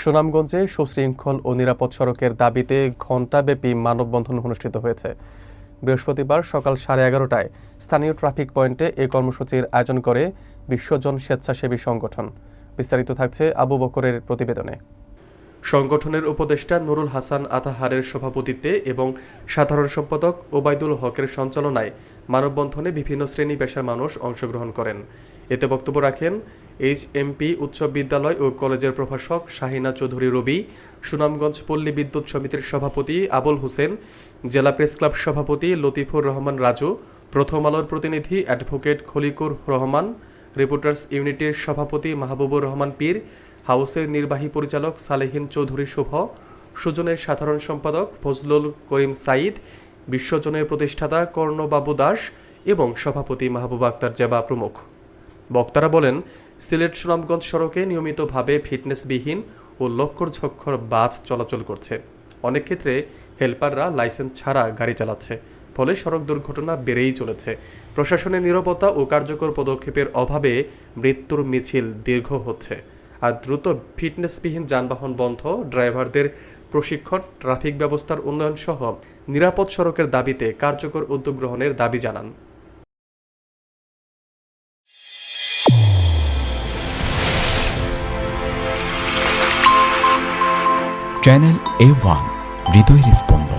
সুনামগঞ্জে সুশৃঙ্খল ও নিরাপদ সড়কের দাবিতে ঘণ্টাব্যাপী মানববন্ধন অনুষ্ঠিত হয়েছে। বৃহস্পতিবার সকাল 11:30টায় স্থানীয় ট্রাফিক পয়েন্টে এ কর্মসূচির আয়োজন করে বিশ্বজন স্বেচ্ছাসেবী সংগঠন। বিস্তারিত থাকছে আবু বকরের প্রতিবেদনে। সংগঠনের উপদেষ্টা নুরুল হাসান আতাহারের সভাপতিত্বে এবং সাধারণ সম্পাদক ওবায়দুল হকের সঞ্চালনায় মানববন্ধনে বিভিন্ন শ্রেণী পেশার মানুষ অংশগ্রহণ করেন। এতে বক্তব্য রাখেন এইচএমপি উচ্চ বিদ্যালয় ও কলেজের প্রভাষক শাহিনা চৌধুরী রবি, সুনামগঞ্জ পল্লী বিদ্যুৎ সমিতির সভাপতি আবুল হোসেন, জেলা প্রেস ক্লাব সভাপতি লতিফুর রহমান রাজু, প্রথম আলোর প্রতিনিধি অ্যাডভোকেট খলিকুর রহমান, রিপোর্টার্স ইউনিটির সভাপতি মাহবুবুর রহমান পীর, হাউসের নির্বাহী পরিচালক সালেহিন চৌধুরী শুভ, সুজনের সাধারণ সম্পাদক ফজলুল করিম সাঈদ, বিশ্বজনের প্রতিষ্ঠাতা কর্ণবাবু দাস এবং সভাপতি মাহবুব আক্তার জেবা প্রমুখ। বক্তারা বলেন, সিলেট সুনামগঞ্জ সড়কে নিয়মিতভাবে ফিটনেসবিহীন ও লক্কর-ঝক্কর বাস চলাচল করছে। অনেক ক্ষেত্রে হেলপাররা লাইসেন্স ছাড়া গাড়ি চালাচ্ছে, ফলে সড়ক দুর্ঘটনা বেড়েই চলেছে। প্রশাসনের নীরবতা ও কার্যকর পদক্ষেপের অভাবে মৃত্যুর মিছিল দীর্ঘ হচ্ছে। আর দ্রুত ফিটনেসবিহীন যানবাহন বন্ধ, ড্রাইভারদের প্রশিক্ষণ, ট্রাফিক ব্যবস্থার উন্নয়ন সহ নিরাপদ সড়কের দাবিতে কার্যকর উদ্যোগ গ্রহণের দাবি জানান। চ্যানেল A1 হৃদয়ের স্পন্দন।